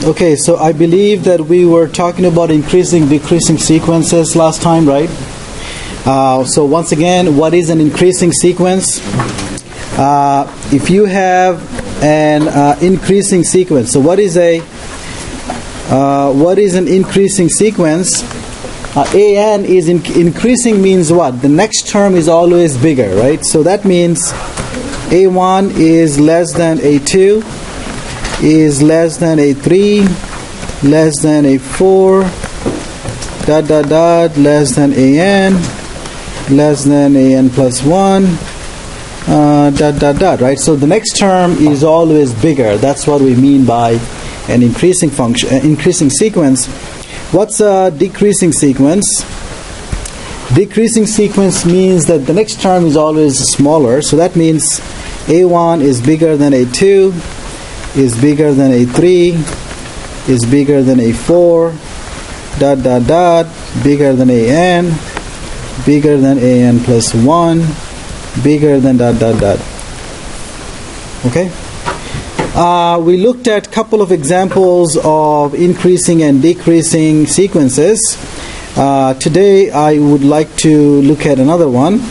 Okay, so I believe that we were talking about increasing, decreasing sequences last time, right? So once again, what is an increasing sequence? If you have an increasing sequence, so what is an increasing sequence? AN is increasing means what? The next term is always bigger, right? So that means A1 is less than A2, is less than A3, less than A4, dot dot dot, less than AN, less than AN plus 1, dot dot dot, right? So the next term is always bigger. That's what we mean by an increasing function, increasing sequence. What's a decreasing sequence? Decreasing sequence means that the next term is always smaller. So that means A1 is bigger than A2, is bigger than A3, is bigger than A4, dot dot dot, bigger than AN, bigger than AN plus 1, bigger than dot dot dot. Okay? We looked at a couple of examples of increasing and decreasing sequences. Today I would like to look at another one.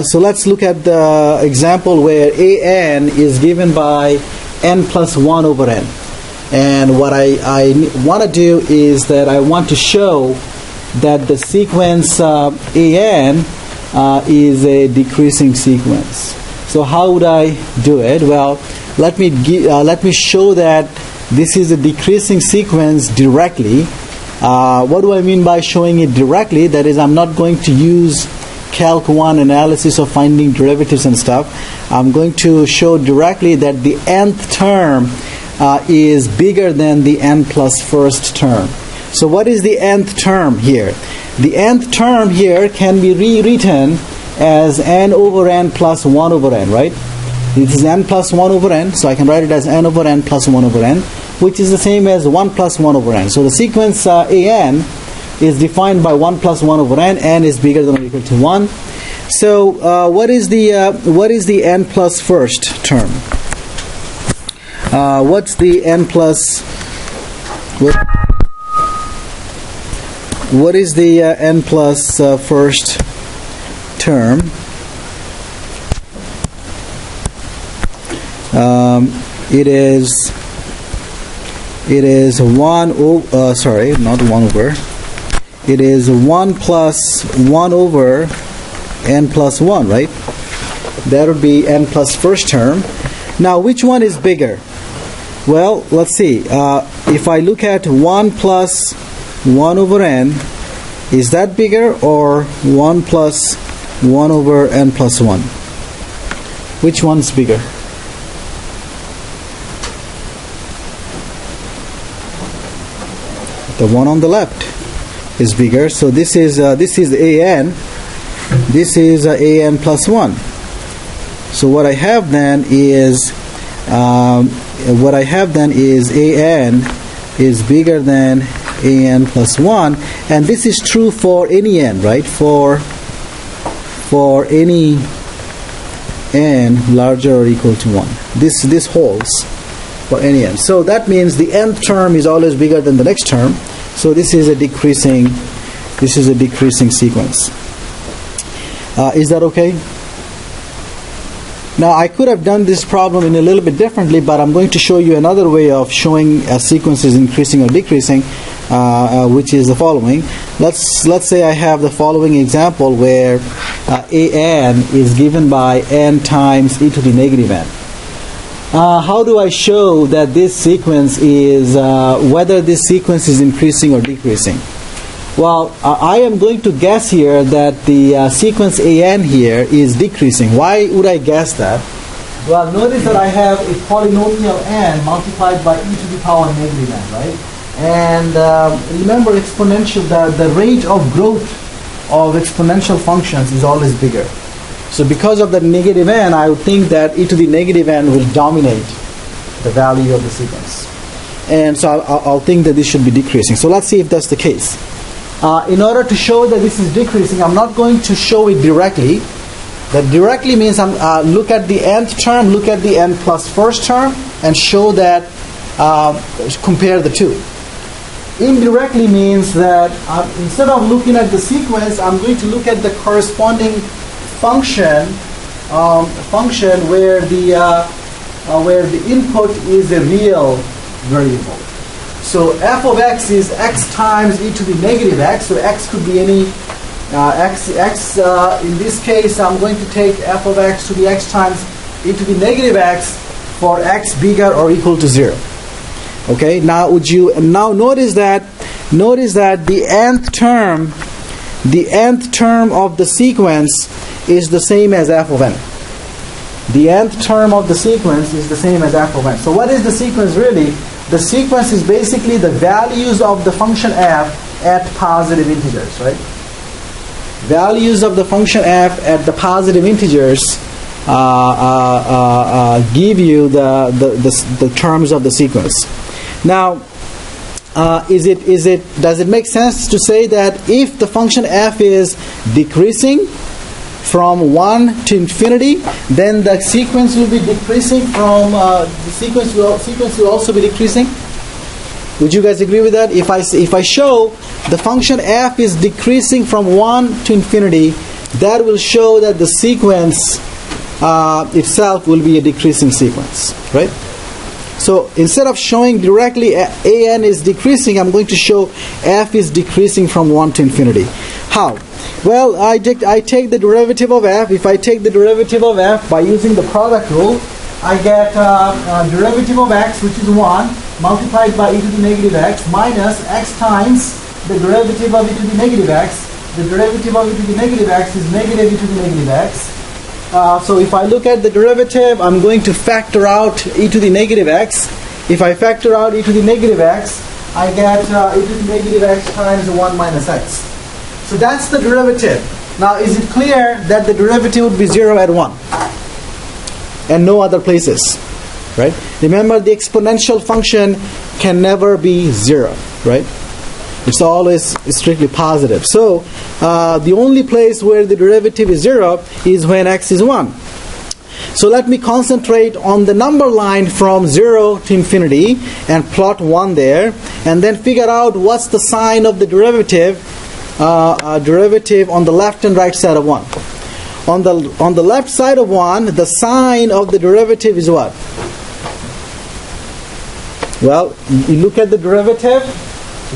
So let's look at the example where AN is given by n plus 1 over n. And what I want to do is that I want to show that the sequence AN is a decreasing sequence. So how would I do it? Well, let me show that this is a decreasing sequence directly. What do I mean by showing it directly? That is, I'm not going to use Calc1 analysis of finding derivatives and stuff. I'm going to show directly that the nth term is bigger than the n plus first term. So what is the nth term here? The nth term here can be rewritten as n over n plus 1 over n, right? This is n plus 1 over n, so I can write it as n over n plus 1 over n, which is the same as 1 plus 1 over n. So the sequence AN is defined by 1 plus 1 over n is bigger than or equal to 1. So what is the n plus first term? What's the n plus? What is the n plus first term? It is 1 over. Sorry, not 1 over. It is 1 plus 1 over n plus 1, right? That would be n plus first term. Now, which one is bigger? Well, let's see. If I look at 1 plus 1 over n, is that bigger or 1 plus 1 over n plus 1? Which one's bigger? The one on the left is bigger. So this is AN. This is AN plus 1. So what I have then is AN is bigger than AN plus 1, and this is true for any n, right? For any n larger or equal to 1. This holds for any n. So that means the nth term is always bigger than the next term. So this is a decreasing sequence. Is that okay? Now I could have done this problem in a little bit differently, but I'm going to show you another way of showing a sequence is increasing or decreasing, which is the following. Let's say I have the following example where AN is given by n times e to the negative n. How do I show that this sequence is, whether this sequence is increasing or decreasing? Well, I am going to guess here that the sequence AN here is decreasing. Why would I guess that? Well, notice that I have a polynomial n multiplied by e to the power negative n, right? And remember, exponential, the rate of growth of exponential functions is always bigger. So because of the negative n, I would think that e to the negative n will dominate the value of the sequence. And so I'll think that this should be decreasing. So let's see if that's the case. In order to show that this is decreasing, I'm not going to show it directly. That directly means look at the nth term, look at the n plus first term, and show that, compare the two. Indirectly means that instead of looking at the sequence, I'm going to look at the corresponding function where the input is a real variable. So f of x is x times e to the negative x. So x could be any x. In this case, I'm going to take f of x to the x times e to the negative x for x bigger or equal to 0. Okay. Now notice that the nth term of the sequence is the same as f of n. The nth term of the sequence is the same as f of n. So what is the sequence really? The sequence is basically the values of the function f at positive integers, right? Values of the function f at the positive integers give you the terms of the sequence. Now, does it make sense to say that if the function f is decreasing from 1 to infinity, then the sequence will be decreasing from the sequence will also be decreasing? Would you guys agree with that? If I show the function f is decreasing from 1 to infinity, that will show that the sequence itself will be a decreasing sequence, right? So instead of showing directly an is decreasing, I'm going to show f is decreasing from 1 to infinity. How? Well, I take the derivative of f. If I take the derivative of f by using the product rule, I get derivative of x, which is 1, multiplied by e to the negative x, minus x times the derivative of e to the negative x. The derivative of e to the negative x is negative e to the negative x. So if I look at the derivative, I'm going to factor out e to the negative x. If I factor out e to the negative x, I get e to the negative x times 1 minus x. So that's the derivative. Now, is it clear that the derivative would be 0 at 1? And no other places, right? Remember, the exponential function can never be 0, right? It's always strictly positive. So the only place where the derivative is 0 is when x is 1. So let me concentrate on the number line from 0 to infinity and plot 1 there, and then figure out what's the sign of the derivative on the left and right side of 1. On the left side of 1, the sign of the derivative is what? Well, you look at the derivative.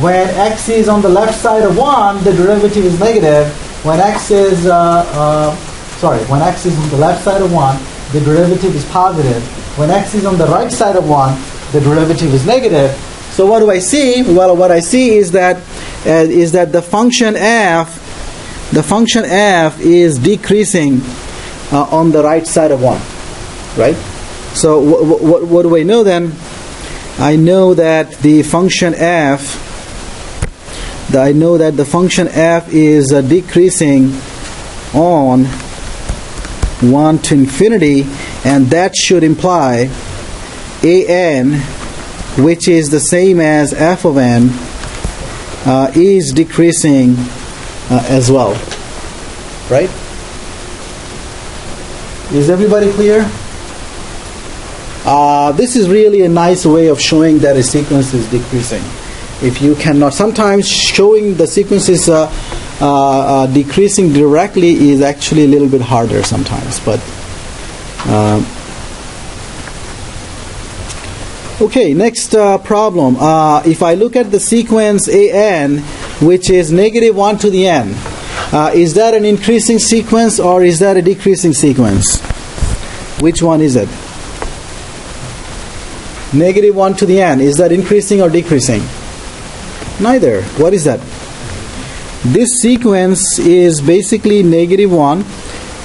When x is on the left side of 1, the derivative is negative. When x is when x is on the left side of 1, the derivative is positive. When x is on the right side of 1, the derivative is negative. So what do I see? Well, what I see is that the function f is decreasing on the right side of 1, right? So what do I know then? I know that the function f is decreasing on 1 to infinity, and that should imply an, which is the same as f of n, is decreasing as well, right? Is everybody clear? This is really a nice way of showing that a sequence is decreasing. If you cannot, sometimes showing the sequence is decreasing directly is actually a little bit harder sometimes. But okay, next problem. If I look at the sequence an, which is negative 1 to the n, is that an increasing sequence or is that a decreasing sequence? Which one is it? Negative 1 to the n, is that increasing or decreasing? Neither. What is that? This sequence is basically negative 1,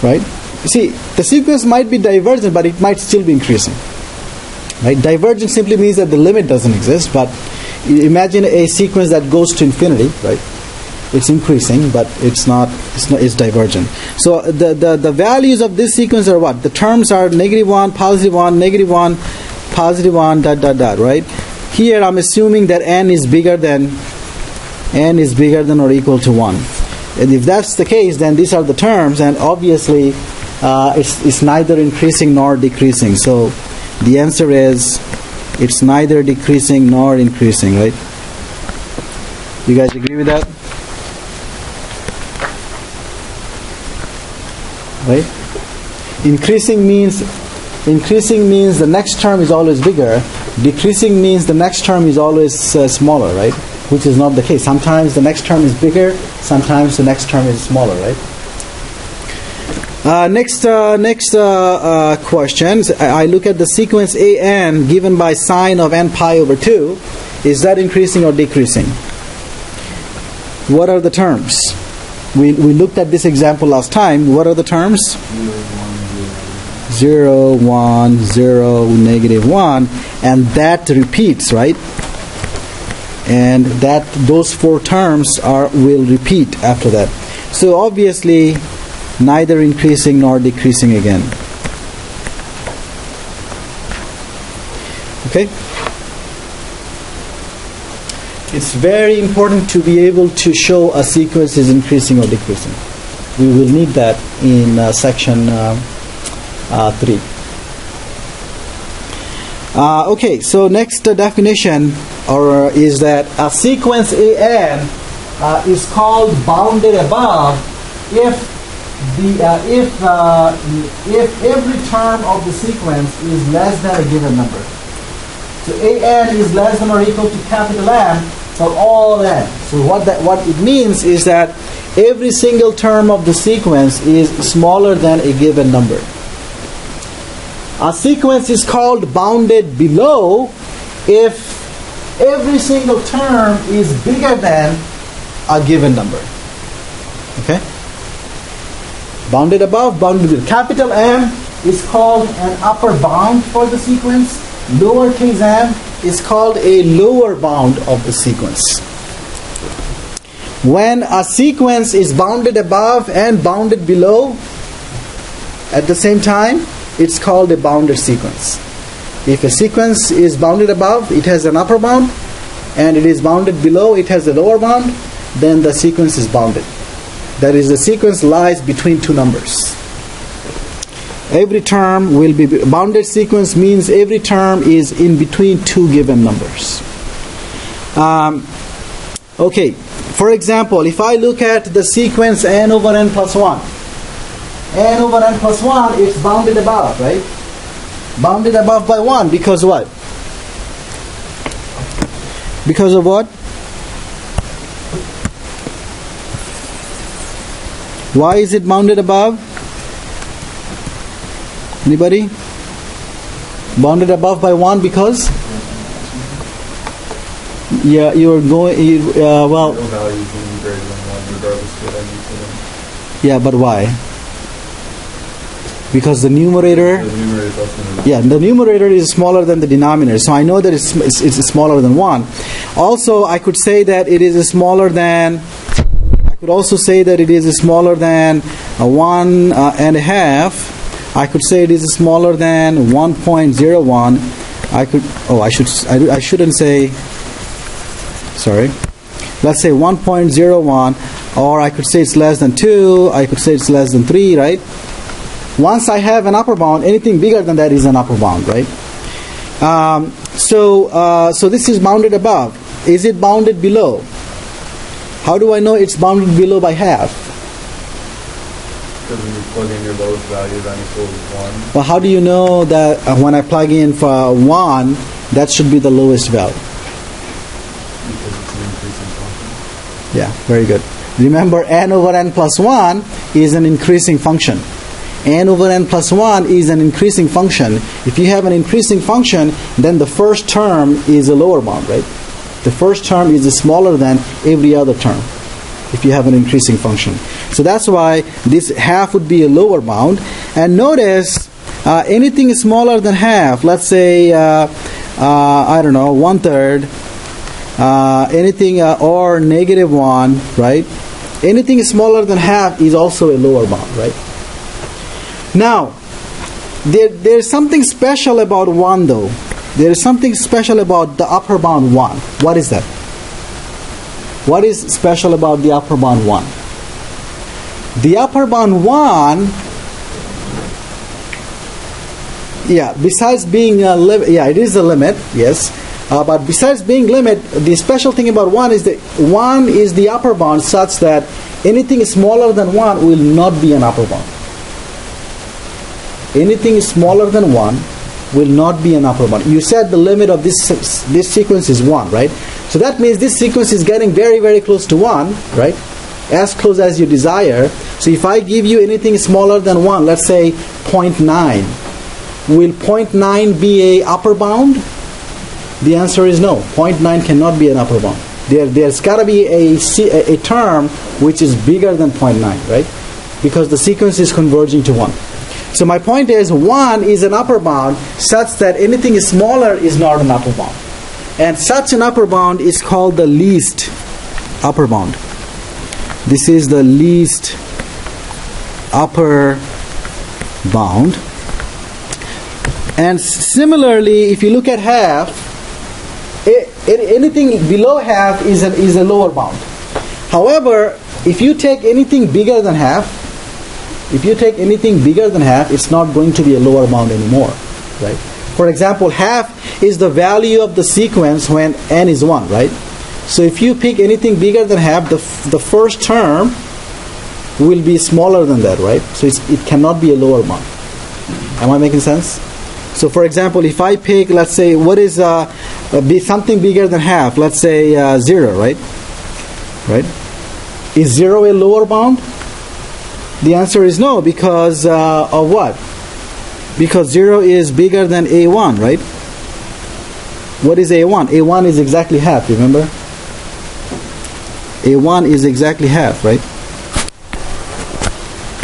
right? You see, the sequence might be divergent, but it might still be increasing. Right? Divergent simply means that the limit doesn't exist, but Imagine a sequence that goes to infinity, right? It's increasing, but it's divergent. So the values of this sequence are what? The terms are -1, +1, -1, +1, dot dot dot, right? Here I'm assuming that n is bigger than or equal to 1. And if that's the case, then these are the terms, and obviously it's neither increasing nor decreasing. So the answer is it's neither decreasing nor increasing, right? You guys agree with that? Right? Increasing means the next term is always bigger. Decreasing means the next term is always smaller, right? Which is not the case. Sometimes the next term is bigger, sometimes the next term is smaller, right? Next question. I look at the sequence an given by sine of n pi over 2. Is that increasing or decreasing? What are the terms? We looked at this example last time. What are the terms? 0, 1, 0, -1, and that repeats, right? And those 4 terms will repeat after that. So obviously, neither increasing nor decreasing again. Okay? It's very important to be able to show a sequence is increasing or decreasing. We will need that in section 3. Okay, so next definition is that a sequence an is called bounded above if every term of the sequence is less than a given number. So an is less than or equal to capital M for all n. So what it means is that every single term of the sequence is smaller than a given number. A sequence is called bounded below if every single term is bigger than a given number. Okay? Bounded above, bounded below. Capital M is called an upper bound for the sequence. Lowercase m is called a lower bound of the sequence. When a sequence is bounded above and bounded below at the same time, it's called a bounded sequence. If a sequence is bounded above, it has an upper bound, and it is bounded below, it has a lower bound, then the sequence is bounded. That is, the sequence lies between two numbers. Every term will be bounded sequence means every term is in between two given numbers. Okay, for example, if I look at the sequence n over n plus 1, n over n plus 1, it's bounded above, right? Bounded above by 1 because what? Because of what? Why is it bounded above? Anybody? Bounded above by 1 because? Yeah, you are going. Well. No value being greater than 1, regardless of what I need to. Yeah, but why? Because the numerator. The numerator is smaller than the denominator, so I know that it's smaller than 1. Also, I could say that it is smaller than. I could also say that it is smaller than 1 and a half. I could say it is smaller than 1.01. I could. Oh, I shouldn't say. Sorry. Let's say 1.01, or I could say it's less than 2. I could say it's less than 3, right? Once I have an upper bound, anything bigger than that is an upper bound, right? So this is bounded above. Is it bounded below? How do I know it's bounded below by half? Because when you plug in your lowest value, then equals 1. Well, how do you know that when I plug in for 1, that should be the lowest value? Because it's an increasing function. Yeah, very good. Remember, n over n plus 1 is an increasing function. N over n plus 1 is an increasing function. If you have an increasing function, then the first term is a lower bound, right? The first term is smaller than every other term if you have an increasing function. So that's why this half would be a lower bound. And notice, anything smaller than half, let's say, I don't know, 1/3, anything or -1, right? Anything smaller than half is also a lower bound, right? Now, there's something special about 1 though. There is something special about the upper bound 1. What is that? What is special about the upper bound 1? The upper bound 1, besides being a limit, it is a limit, yes. But besides being limit, the special thing about 1 is that 1 is the upper bound such that anything smaller than 1 will not be an upper bound. Anything smaller than 1 will not be an upper bound. You said the limit of this sequence is 1, right? So that means this sequence is getting very, very close to 1, right? As close as you desire. So if I give you anything smaller than 1, let's say 0.9, will 0.9 be a upper bound? The answer is no. 0.9 cannot be an upper bound. There's got to be a term which is bigger than 0.9, right? Because the sequence is converging to 1. So my point is 1 is an upper bound such that anything smaller is not an upper bound. And such an upper bound is called the least upper bound. This is the least upper bound. And similarly, if you look at half, anything below half is a lower bound. However, if you take anything bigger than half, it's not going to be a lower bound anymore, right? For example, half is the value of the sequence when n is 1, right? So if you pick anything bigger than half, the first term will be smaller than that, right? So it cannot be a lower bound. Am I making sense? So for example, if I pick, let's say, what is something bigger than half? Let's say 0, right? Right? Is 0 a lower bound? The answer is no, because of what? Because 0 is bigger than a1, right? What is a1? A1 is exactly half, remember? A1 is exactly half, right?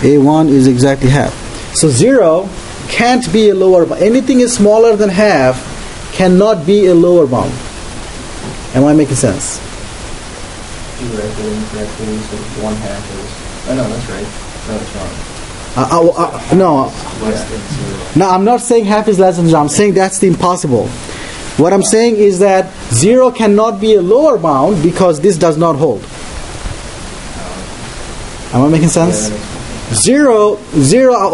A1 is exactly half. So 0 can't be a lower bound. Anything is smaller than half cannot be a lower bound. Am I making sense? You read it incorrectly, so 1/2 is... Oh no, that's right. No, it's wrong. No. Less than 0. No, I'm not saying half is less than 0. I'm saying that's the impossible. What I'm saying is that 0 cannot be a lower bound because this does not hold. Am I making sense? Zero.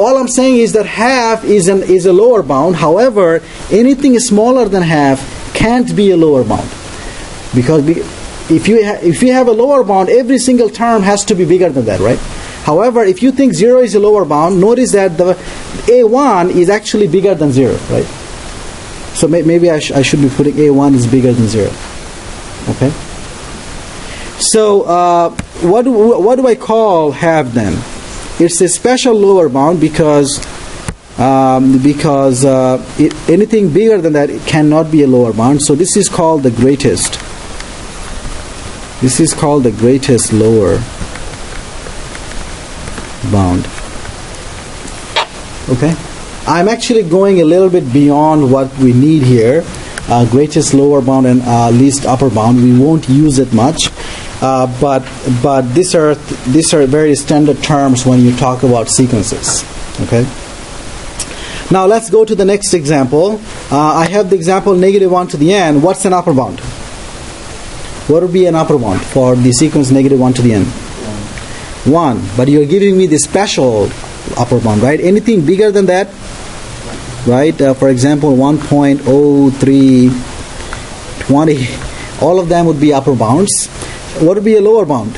All I'm saying is that half is a lower bound. However, anything smaller than half can't be a lower bound, because if you have a lower bound, every single term has to be bigger than that, right? However, if you think 0 is a lower bound, notice that the a1 is actually bigger than 0, right? So maybe I should be putting a1 is bigger than 0. Okay. So what do I call half then? It's a special lower bound because anything bigger than that, it cannot be a lower bound. So this is called the greatest. This is called the greatest lower bound. Okay. I'm actually going a little bit beyond what we need here. Greatest lower bound and least upper bound. We won't use it much. But these are very standard terms when you talk about sequences. Okay. Now let's go to the next example. I have the example -1 to the n. What's an upper bound? What would be an upper bound for the sequence -1 to the n? 1. But you're giving me the special upper bound, right? Anything bigger than that, right? For example, 1.0320. All of them would be upper bounds. What would be a lower bound?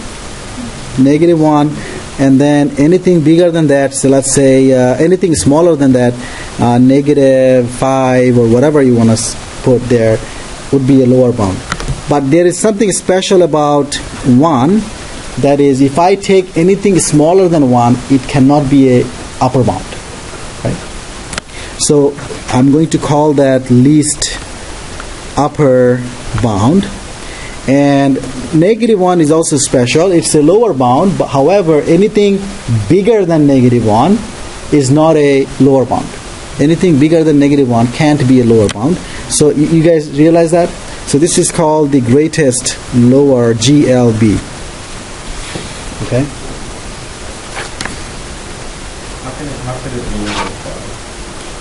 -1, and then anything bigger than that, so let's say anything smaller than that, -5 or whatever you want to put there, would be a lower bound. But there is something special about 1, that is, if I take anything smaller than 1, it cannot be a upper bound, right? So I'm going to call that least upper bound. And -1 is also special. It's a lower bound, but however, anything bigger than -1 is not a lower bound. Anything bigger than -1 can't be a lower bound. So you guys realize that? So this is called the greatest lower, GLB. Okay? How could it be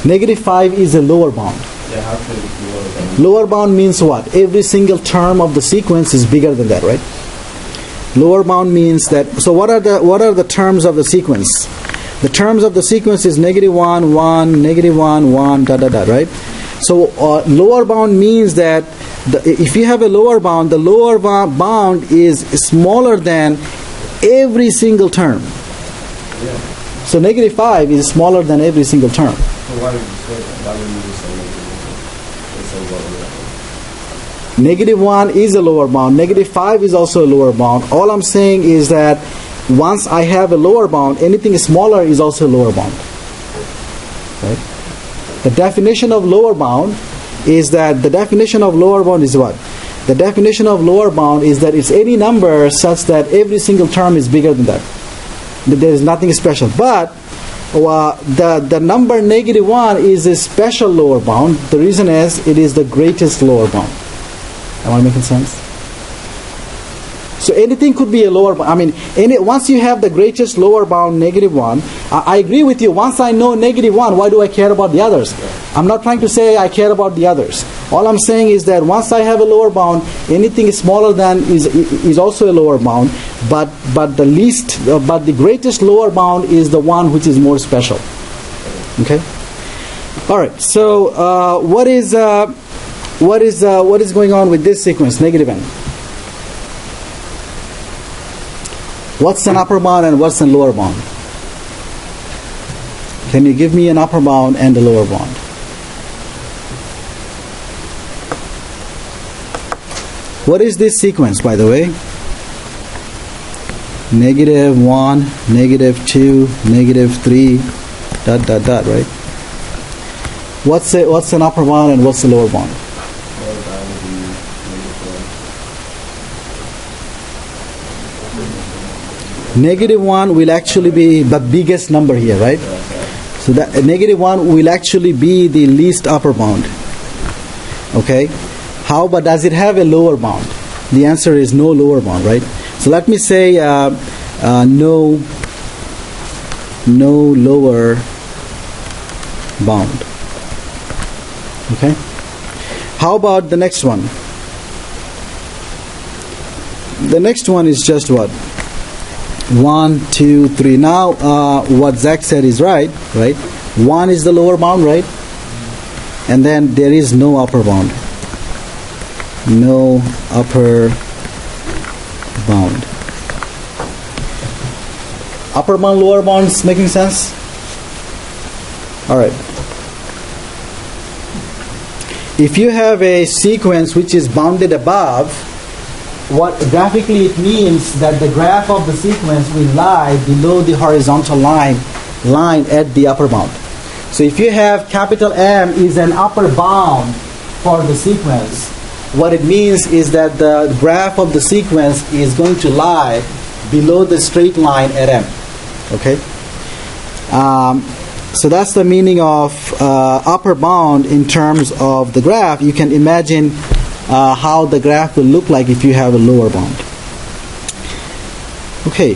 Negative 5 is a lower bound. Yeah, how could it be lower than? Lower bound means what? Every single term of the sequence is bigger than that, right? Lower bound means that. So what are the terms of the sequence? The terms of the sequence is -1, 1, -1, 1, right? So lower bound means that if you have a lower bound, the lower bound is smaller than every single term. Yeah. So negative 5 is smaller than every single term. So why would you say that? Why would you just say it's so lower? Negative 1 is a lower bound. Negative 5 is also a lower bound. All I'm saying is that once I have a lower bound, anything smaller is also a lower bound. Right? The definition of lower bound is that the definition of lower bound is what? The definition of lower bound is that it's any number such that every single term is bigger than that. There is nothing special. But the number -1 is a special lower bound. The reason is it is the greatest lower bound. Am I making sense? So anything could be a lower bound. I mean, once you have the greatest lower bound, -1, I agree with you. Once I know -1, why do I care about the others? I'm not trying to say I care about the others. All I'm saying is that once I have a lower bound, anything smaller than is also a lower bound. But the greatest lower bound is the one which is more special. Okay. All right. So what is going on with this sequence, -n? What's an upper bound and what's a lower bound? Can you give me an upper bound and a lower bound? What is this sequence, by the way? -1, -2, -3, ... right? What's an upper bound and what's a lower bound? -1 will actually be the biggest number here, right? So that -1 will actually be the least upper bound. Okay? How about does it have a lower bound? The answer is no lower bound, right? So let me say no lower bound. Okay? How about the next one? The next one is just what? 1, 2, 3. Now, what Zach said is right? 1 is the lower bound, right? And then there is no upper bound. No upper bound. Upper bound, lower bounds making sense? All right. If you have a sequence which is bounded above, what graphically it means that the graph of the sequence will lie below the horizontal line at the upper bound. So if you have capital M is an upper bound for the sequence, what it means is that the graph of the sequence is going to lie below the straight line at M. Okay? So that's the meaning of upper bound in terms of the graph. You can imagine how the graph will look like if you have a lower bound. Okay.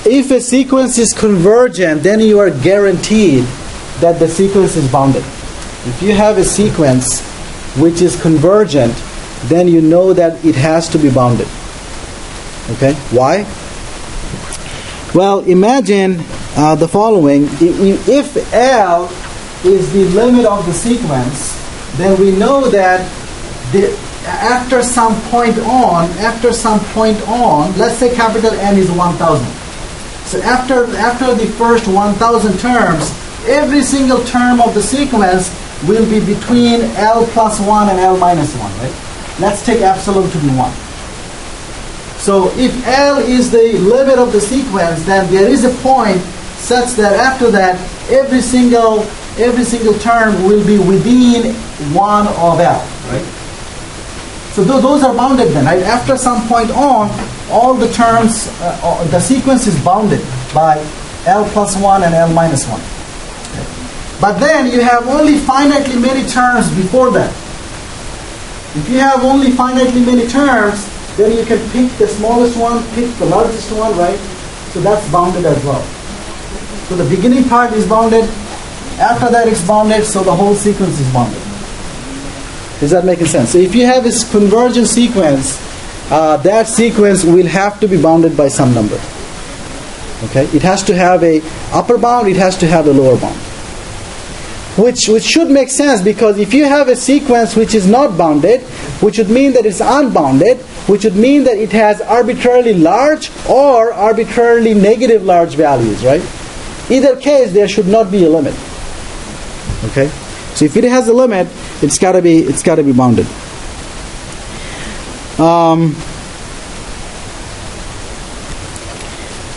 If a sequence is convergent, then you are guaranteed that the sequence is bounded. If you have a sequence which is convergent, then you know that it has to be bounded. Okay? Why? Well, imagine the following. If L is the limit of the sequence, then we know that after some point on, let's say capital N is 1,000. So after the first 1,000 terms, every single term of the sequence will be between L plus 1 and L minus 1, right? Let's take epsilon to be 1. So if L is the limit of the sequence, then there is a point such that after that, every single term will be within 1 of L, right? So those are bounded then, right? After some point on, all the terms, the sequence is bounded by L plus 1 and L minus 1. Okay. But then you have only finitely many terms before that. If you have only finitely many terms, then you can pick the smallest one, pick the largest one, right? So that's bounded as well. So the beginning part is bounded, after that it's bounded, so the whole sequence is bounded. Is that making sense? So if you have this convergent sequence, that sequence will have to be bounded by some number. Okay? It has to have a upper bound, it has to have a lower bound. Which should make sense, because if you have a sequence which is not bounded, which would mean that it's unbounded, which would mean that it has arbitrarily large or arbitrarily negative large values, right? Either case, there should not be a limit. Okay? So if it has a limit, it's got to be bounded.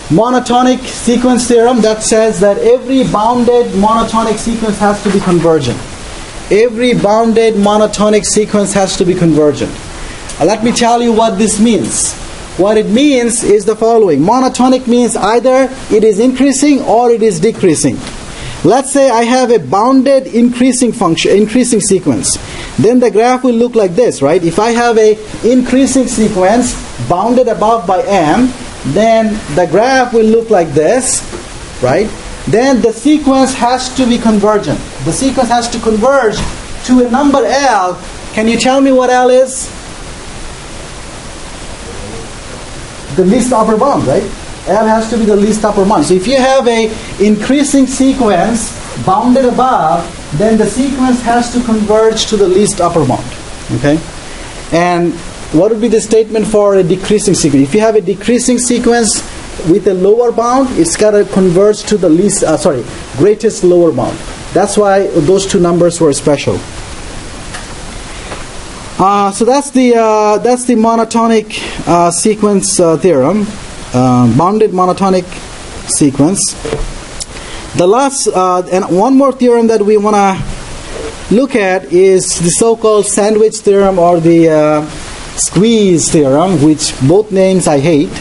Monotonic sequence theorem that says that every bounded monotonic sequence has to be convergent. Every bounded monotonic sequence has to be convergent. Let me tell you what this means. What it means is the following. Monotonic means either it is increasing or it is decreasing. Let's say I have a bounded increasing sequence. Then the graph will look like this, right? If I have a increasing sequence bounded above by m, then the graph will look like this, right? Then the sequence has to be convergent. The sequence has to converge to a number L. Can you tell me what L is? The least upper bound, right? L has to be the least upper bound. So if you have a increasing sequence bounded above, then the sequence has to converge to the least upper bound. Okay? And what would be the statement for a decreasing sequence? If you have a decreasing sequence with a lower bound, it's got to converge to the greatest lower bound. That's why those two numbers were special. So that's the monotonic sequence theorem, bounded monotonic sequence. The last and one more theorem that we want to look at is the so-called sandwich theorem or the squeeze theorem, which both names I hate.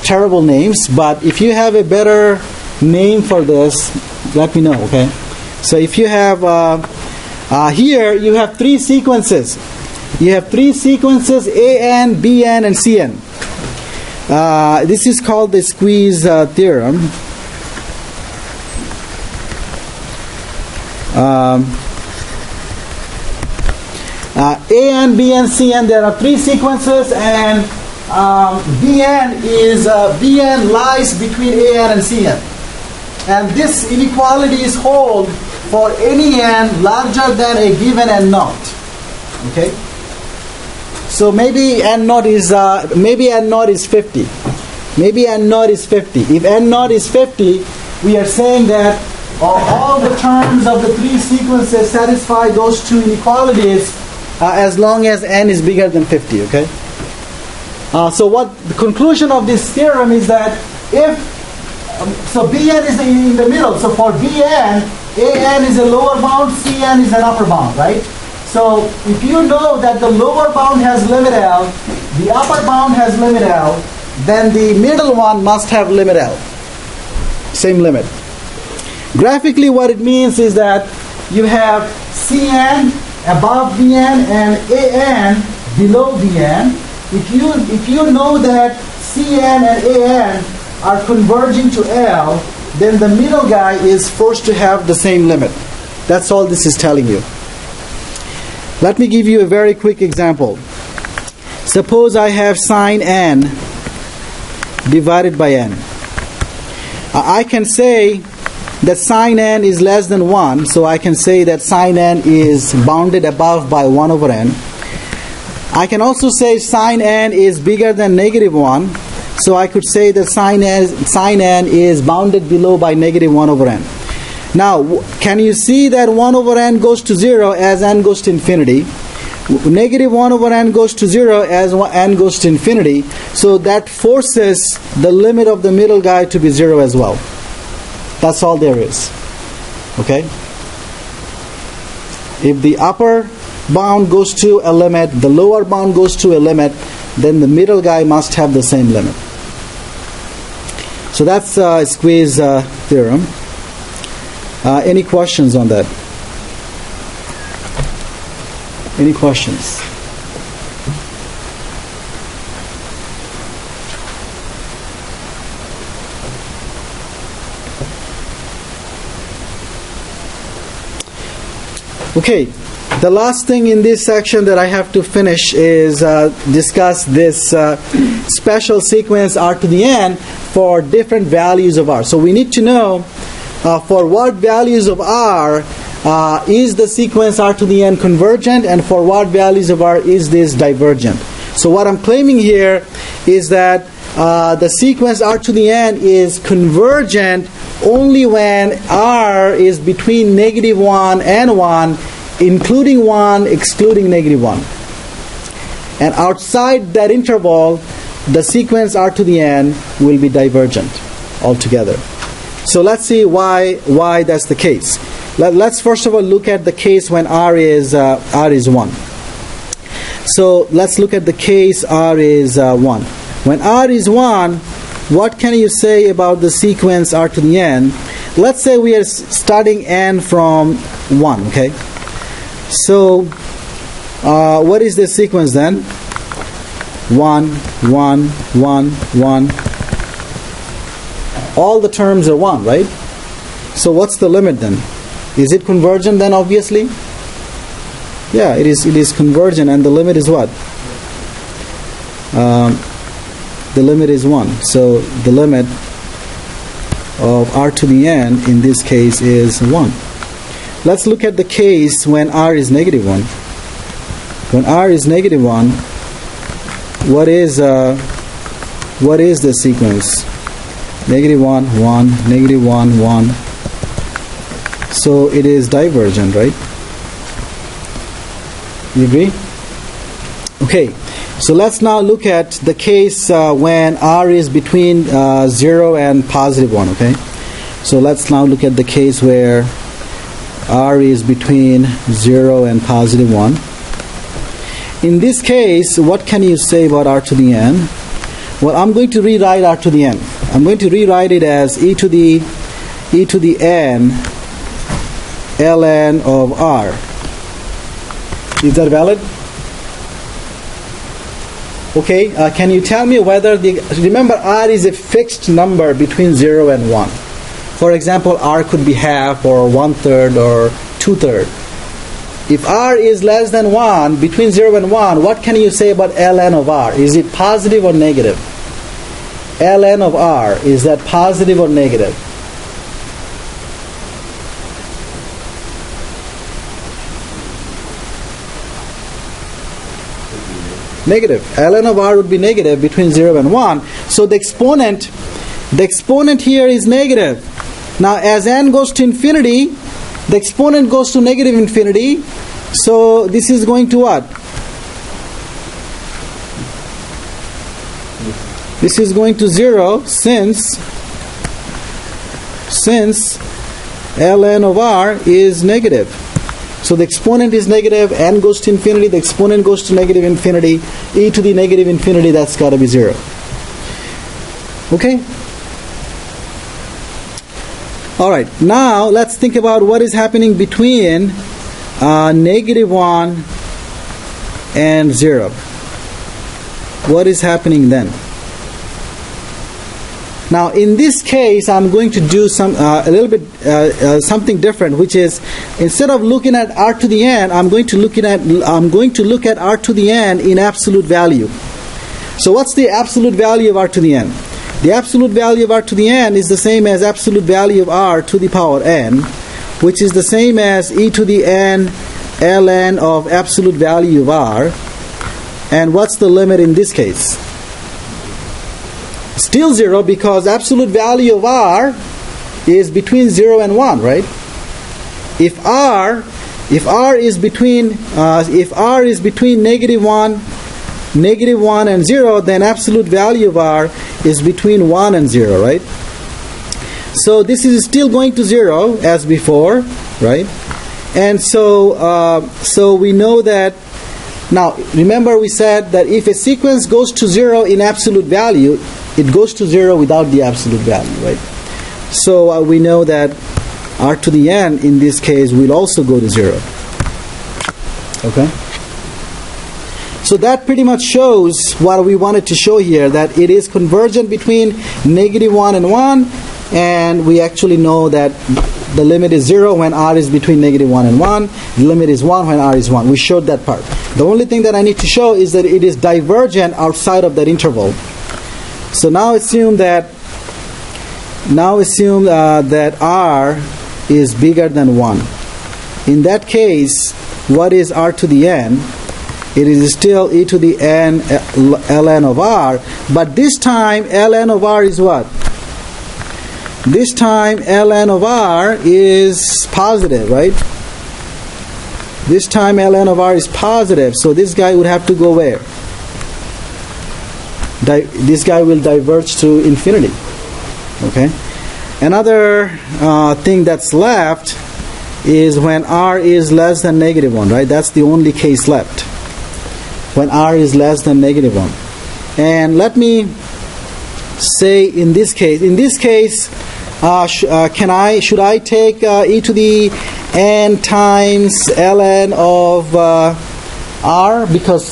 Terrible names, but if you have a better name for this, let me know, okay? So if you have here you have three sequences. You have three sequences, AN, BN, and CN. This is called the squeeze theorem. AN, BN, CN, there are three sequences, and BN lies between AN and CN. And this inequalities hold for any n larger than a given n naught. Okay? So maybe n naught is 50. Maybe n naught is 50. If n naught is 50, we are saying that all the terms of the three sequences satisfy those two inequalities as long as n is bigger than 50. Okay. So what the conclusion of this theorem is that if so Bn is in the middle. So for Bn, An is a lower bound, Cn is an upper bound, right? So if you know that the lower bound has limit L, the upper bound has limit L, then the middle one must have limit L. Same limit. Graphically, what it means is that you have Cn above Bn and An below Bn. If you know that Cn and An are converging to L, then the middle guy is forced to have the same limit. That's all this is telling you. Let me give you a very quick example. Suppose I have sine n divided by n. I can say that sine n is less than 1, so I can say that sine n is bounded above by 1 over n. I can also say sine n is bigger than negative 1, so I could say that sine n is bounded below by negative 1 over n. Now, can you see that 1 over n goes to 0 as n goes to infinity? Negative 1 over n goes to 0 as n goes to infinity. So that forces the limit of the middle guy to be 0 as well. That's all there is. Okay? If the upper bound goes to a limit, the lower bound goes to a limit, then the middle guy must have the same limit. So that's squeeze theorem. Any questions on that? Any questions? Okay, the last thing in this section that I have to finish is discuss this special sequence r to the n for different values of r. So we need to know for what values of r is the sequence r to the n convergent, and for what values of r is this divergent. So what I'm claiming here is that the sequence r to the n is convergent only when r is between -1 and 1, including 1, excluding -1. And outside that interval, the sequence r to the n will be divergent altogether. So let's see why that's the case. Let's first of all look at the case when r is 1. So let's look at the case r is 1. When r is 1, what can you say about the sequence r to the n? Let's say we are starting n from 1, okay? So what is the sequence then? 1, 1, 1, 1. All the terms are 1, right? So what's the limit then? Is it convergent then, obviously? Yeah, it is convergent, and the limit is what? The limit is 1. So the limit of r to the n in this case is 1. Let's look at the case when r is -1. When r is -1, what is the sequence? -1, 1, -1, 1. So it is divergent, right? You agree? Okay, so let's now look at the case when r is between 0 and +1, okay? So let's now look at the case where r is between 0 and +1. In this case, what can you say about r to the n? Well, I'm going to rewrite r to the n. I'm going to rewrite it as e to the n ln of r. Is that valid? Okay, can you tell me whether remember r is a fixed number between 0 and 1. For example, r could be half or 1/3 or 2/3. If r is less than 1, between 0 and 1, what can you say about ln of r? Is it positive or negative? ln of r, is that positive or negative? Negative. ln of r would be negative between 0 and 1. So the exponent here is negative. Now as n goes to infinity, the exponent goes to -infinity. So this is going to what? This is going to 0 since ln of r is negative. So the exponent is negative, n goes to infinity, the exponent goes to -infinity, e to the -infinity, that's got to be 0. Okay? Alright, now let's think about what is happening between -1 and 0. What is happening then? Now, in this case, I'm going to do a little bit something different, which is instead of looking at r to the n, I'm going to look at r to the n in absolute value. So, what's the absolute value of r to the n? The absolute value of r to the n is the same as absolute value of r to the power n, which is the same as e to the n ln of absolute value of r. And what's the limit in this case? Still 0, because absolute value of r is between 0 and 1, right? If r is between -1 and 0, then absolute value of r is between 1 and 0, right? So this is still going to 0 as before, right? And so we know that. Now remember, we said that if a sequence goes to 0 in absolute value, it goes to 0 without the absolute value, right? So we know that r to the n in this case will also go to 0. Okay? So that pretty much shows what we wanted to show here, that it is convergent between -1 and 1, and we actually know that the limit is 0 when r is between -1 and 1. The limit is 1 when r is 1. We showed that part. The only thing that I need to show is that it is divergent outside of that interval. So now assume that r is bigger than 1. In that case, what is r to the n? It is still e to the n ln of r, but this time ln of r is what? This time ln of r is positive, right? This time ln of r is positive, so this guy would have to go where? This guy will diverge to infinity. Okay. Another thing that's left is when r is less than -1, right? That's the only case left. When r is less than -1. And let me say in this case, should I take e to the n times ln of r? Because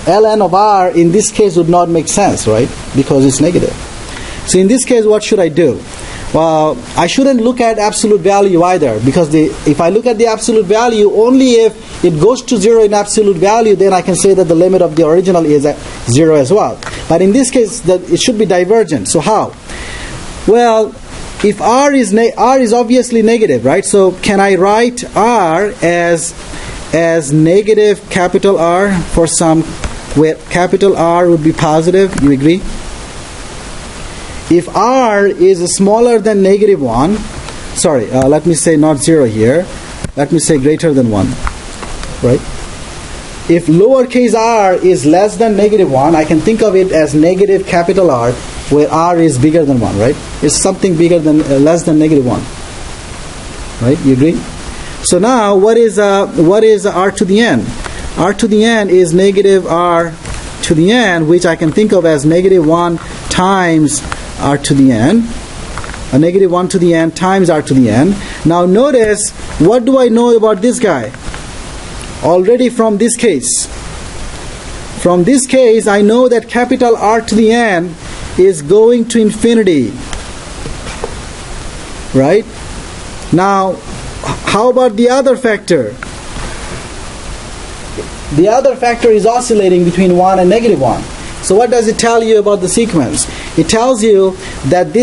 ln of r in this case would not make sense, right? Because it's negative. So in this case, what should I do? Well, I shouldn't look at absolute value either, because if I look at the absolute value, only if it goes to 0 in absolute value, then I can say that the limit of the original is at 0 as well. But in this case, it should be divergent. So how? Well, if r is obviously negative, right? So can I write r as negative capital R for some where capital R would be positive? You agree? If r is smaller than -1, sorry, let me say not 0 here. Let me say greater than 1, right? If lowercase r is less than -1, I can think of it as negative capital R, where r is bigger than 1, right? It's something bigger than less than -1, right? You agree? So now, what is r to the n? R to the n is negative r to the n, which I can think of as -1 times r to the n, a -1 to the n times r to the n. Now notice, what do I know about this guy? Already from this case. From this case, I know that capital R to the n is going to infinity. Right? Now, how about the other factor? The other factor is oscillating between 1 and -1. So what does it tell you about the sequence? It tells you that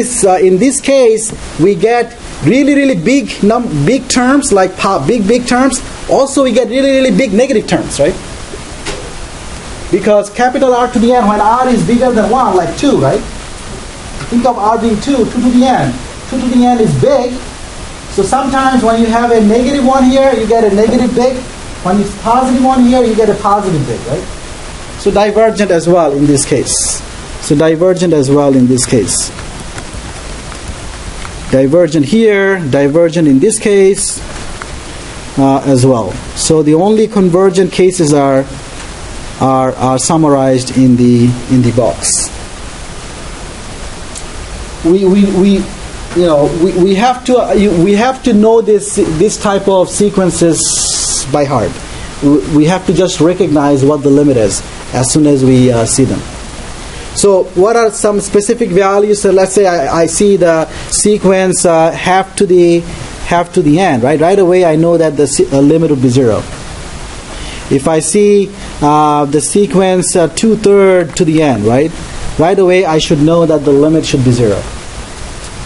in this case, we get really big terms, like big terms. Also, we get really big negative terms, right? Because capital R to the n, when r is bigger than 1, like 2, right? Think of r being 2 to the n. 2 to the n is big. So sometimes when you have a -1 here, you get a negative big. When it's positive 1 here, you get a positive big, right? So divergent as well in this case. Divergent here, divergent in this case as well. So the only convergent cases are summarized in the box. We have to know this type of sequences by heart. We have to just recognize what the limit is as soon as we see them. So what are some specific values? So let's say I see the sequence half to the n, right? Right away I know that the limit would be 0. If I see the sequence 2/3 to the n, right? Right away I should know that the limit should be 0.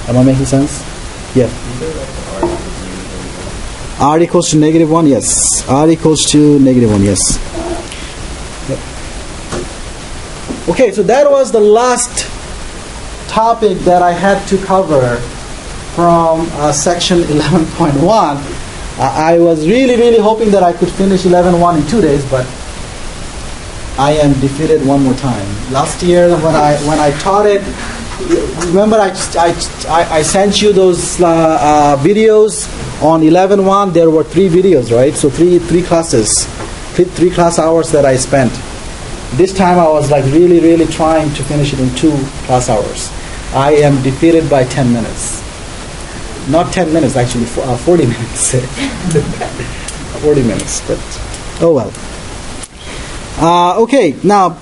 Am I making sense? Yeah. R equals to -1, yes. R equals to -1, yes. Yep. Okay, so that was the last topic that I had to cover from section 11.1. I was really hoping that I could finish 11.1 in 2 days, but I am defeated one more time. Last year when I taught it, remember I sent you those videos on 11.1. There were 3 videos, right? So three classes, 3 class hours that I spent. This time I was like really trying to finish it in 2 class hours. I am defeated by 10 minutes. Not 10 minutes, actually 40 minutes. 40 minutes, but oh well. Okay, now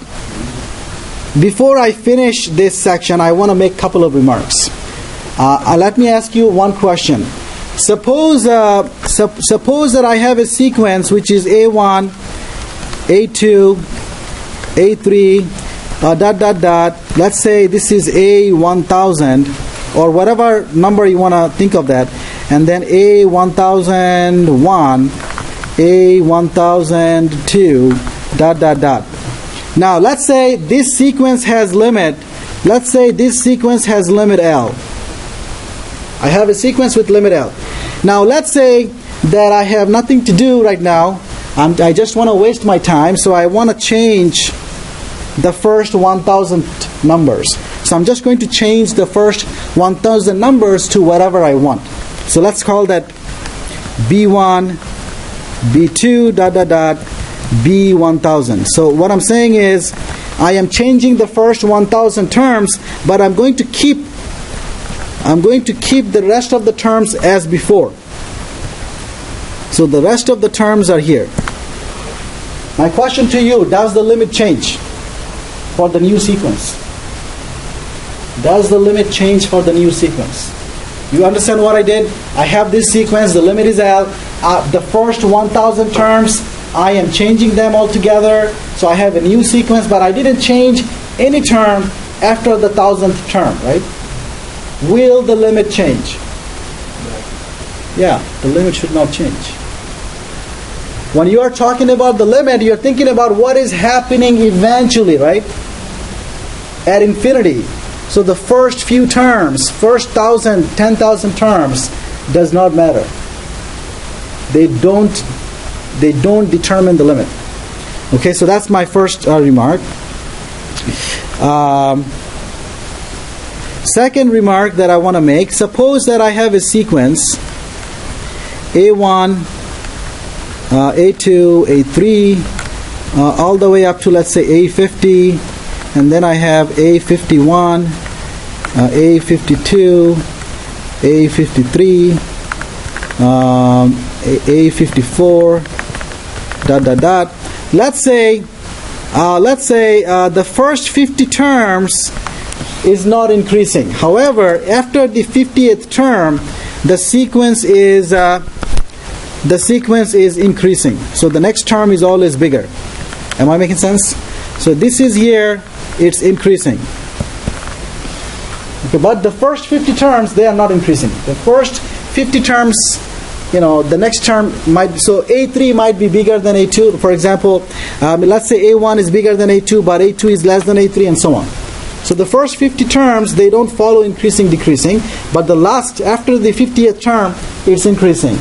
before I finish this section, I want to make a couple of remarks. Let me ask you one question. suppose that I have a sequence which is A1, A2, A3, let's say this is A1000 or whatever number you want to think of that, and then A1001, A1002, Now let's say this sequence has limit. Let's say this sequence has limit L. I have a sequence with limit L. Now let's say that I have nothing to do right now. I just want to waste my time, so I want to change the first 1,000 numbers. So I'm just going to change the first 1,000 numbers to whatever I want. So let's call that B1, B2, B1000. So what I'm saying is, I am changing the first 1,000 terms, but I'm going to keep the rest of the terms as before. So the rest of the terms are here. My question to you, does the limit change for the new sequence? Does the limit change for the new sequence? You understand what I did? I have this sequence, the limit is L. The first 1,000 terms, I am changing them all together. So I have a new sequence, but I didn't change any term after the 1,000th term, right? Will the limit change? Yeah, the limit should not change. When you are talking about the limit, you're thinking about what is happening eventually, right? At infinity. So the first few terms, first 1,000, 10,000 terms, does not matter. They don't determine the limit. Okay, so that's my first remark. Second remark that I want to make, suppose that I have a sequence A1, A2, A3, all the way up to, let's say, A50, and then I have A51, A52, A53, A54, Let's say the first 50 terms is not increasing. However, after the 50th term, the sequence is increasing. So the next term is always bigger. Am I making sense? So this is here, it's increasing. Okay, but the first 50 terms, they are not increasing. The first 50 terms, the next term might, so A3 might be bigger than A2. For example, let's say A1 is bigger than A2, but A2 is less than A3, and so on. So the first 50 terms, they don't follow increasing, decreasing, but the last, after the 50th term, it's increasing.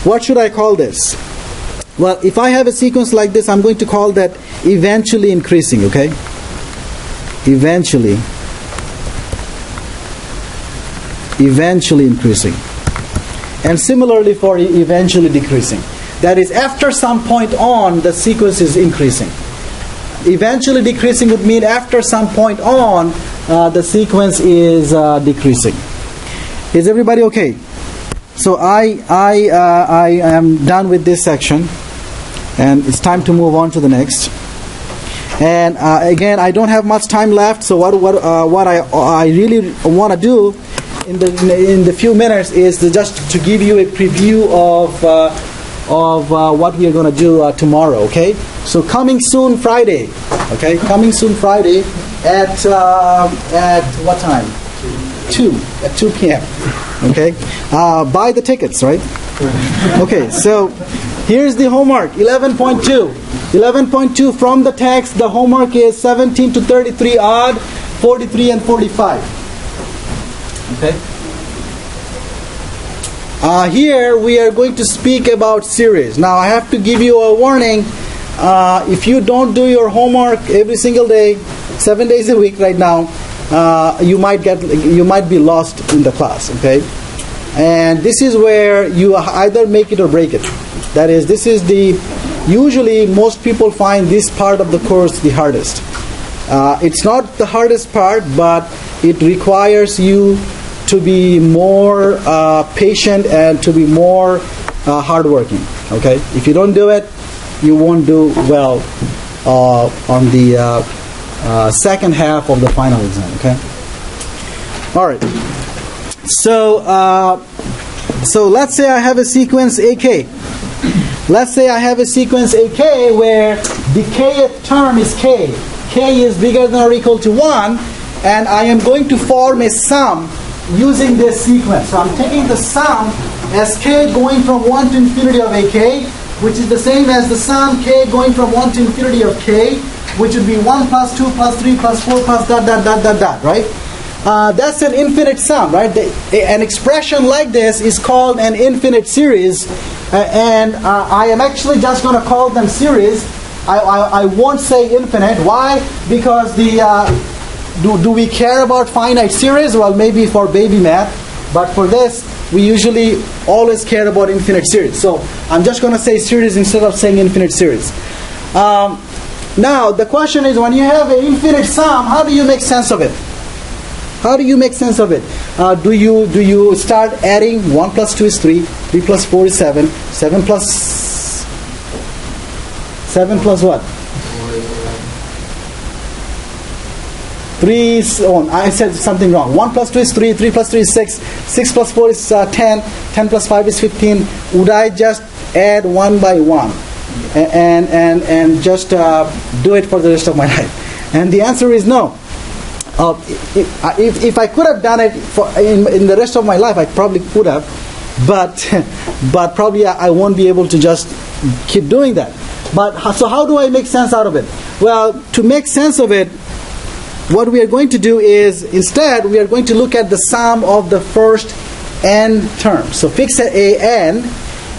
What should I call this? Well, if I have a sequence like this, I'm going to call that eventually increasing, okay? Eventually increasing. And similarly for eventually decreasing. That is, after some point on, the sequence is increasing. Eventually decreasing would mean after some point on, the sequence is decreasing. Is everybody okay? So I am done with this section, and it's time to move on to the next. And again, I don't have much time left. So what I really want to do in the few minutes is just to give you a preview of what we are going to do tomorrow. Okay. So coming soon Friday. Okay. Coming soon Friday at what time? 2 p.m. Okay. Buy the tickets, right? Okay. So here's the homework. 11.2. 11.2 from the text. The homework is 17 to 33 odd, 43 and 45. Okay. Here we are going to speak about series. Now I have to give you a warning. If you don't do your homework every single day, 7 days a week right now, you might be lost in the class. Okay, and this is where you either make it or break it. That is, usually most people find this part of the course the hardest. It's not the hardest part, but it requires you to be more patient and to be more hardworking. Okay, if you don't do it, you won't do well on the second half of the final exam. Okay. All right. So So let's say I have a sequence AK. Let's say I have a sequence AK where the kth term is K. K is bigger than or equal to 1, and I am going to form a sum using this sequence. So I'm taking the sum as K going from 1 to infinity of AK, which is the same as the sum K going from 1 to infinity of K, which would be 1 plus 2 plus 3 plus 4 plus ... right? That's an infinite sum, right? An expression like this is called an infinite series, and I am actually just going to call them series. I won't say infinite. Why? Because do we care about finite series? Well, maybe for baby math, but for this, we usually always care about infinite series. So I'm just going to say series instead of saying infinite series. Now, the question is, when you have an infinite sum, how do you make sense of it? How do you make sense of it? Do you start adding 1 plus 2 is 3, 3 plus 4 is 7, 7 plus what? 3 is, oh, I said something wrong. 1 plus 2 is 3, 3 plus 3 is 6, 6 plus 4 is 10, 10 plus 5 is 15. Would I just add one by one and just do it for the rest of my life? And the answer is no. If I could have done it in the rest of my life, I probably could have, but probably I won't be able to just keep doing that. But so how do I make sense out of it? Well, to make sense of it, what we are going to do is, instead, we are going to look at the sum of the first n terms. So fix a n,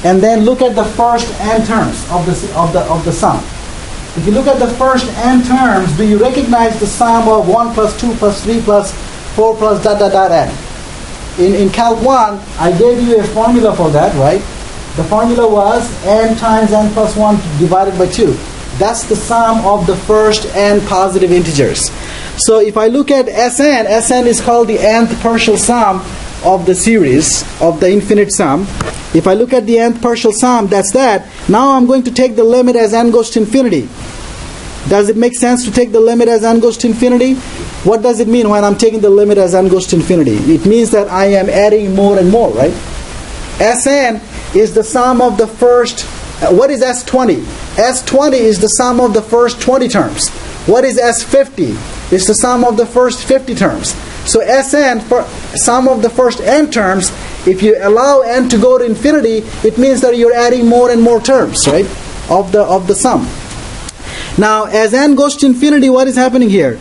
and then look at the first n terms of the sum. If you look at the first n terms, do you recognize the sum of 1 plus 2 plus 3 plus 4 plus ... n? In Calc 1, I gave you a formula for that, right? The formula was n times n plus 1 divided by 2. That's the sum of the first n positive integers. So if I look at Sn is called the nth partial sum of the series, of the infinite sum. If I look at the nth partial sum, that's that. Now I'm going to take the limit as n goes to infinity. Does it make sense to take the limit as n goes to infinity? What does it mean when I'm taking the limit as n goes to infinity? It means that I am adding more and more, right? Sn is the sum of the first... what is S20? S20 is the sum of the first 20 terms. What is S50? It's the sum of the first 50 terms. So Sn, for sum of the first n terms, if you allow n to go to infinity, it means that you're adding more and more terms, right, of the sum. Now, as n goes to infinity, what is happening here?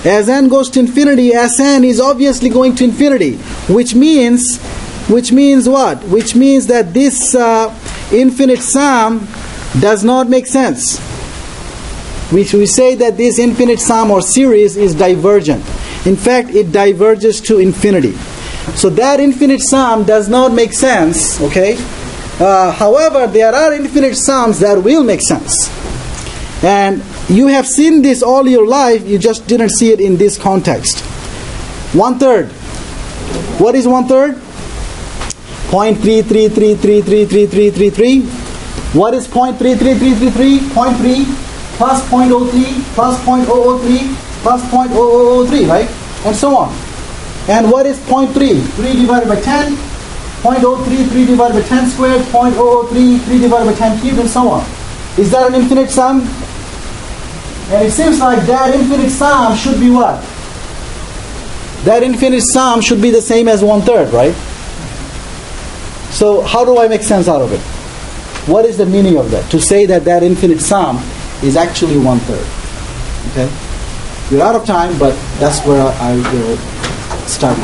As n goes to infinity, Sn is obviously going to infinity, which means what? Which means that this infinite sum does not make sense. We say that this infinite sum or series is divergent. In fact, it diverges to infinity. So that infinite sum does not make sense, okay? However, there are infinite sums that will make sense. And you have seen this all your life, you just didn't see it in this context. 1/3. What is 1/3? 0.33333333. What is 0.33333? 0.3 plus 0.03 plus 0.003 plus 0.0003, right? And so on. And what is 0.3? 3 divided by 10. 0.03, 3 divided by 10 squared. 0.003, 3 divided by 10 cubed, and so on. Is that an infinite sum? And it seems like that infinite sum should be what? That infinite sum should be the same as 1/3, right? So how do I make sense out of it? What is the meaning of that? To say that that infinite sum is actually 1/3. Okay? We're out of time, but that's where I will start.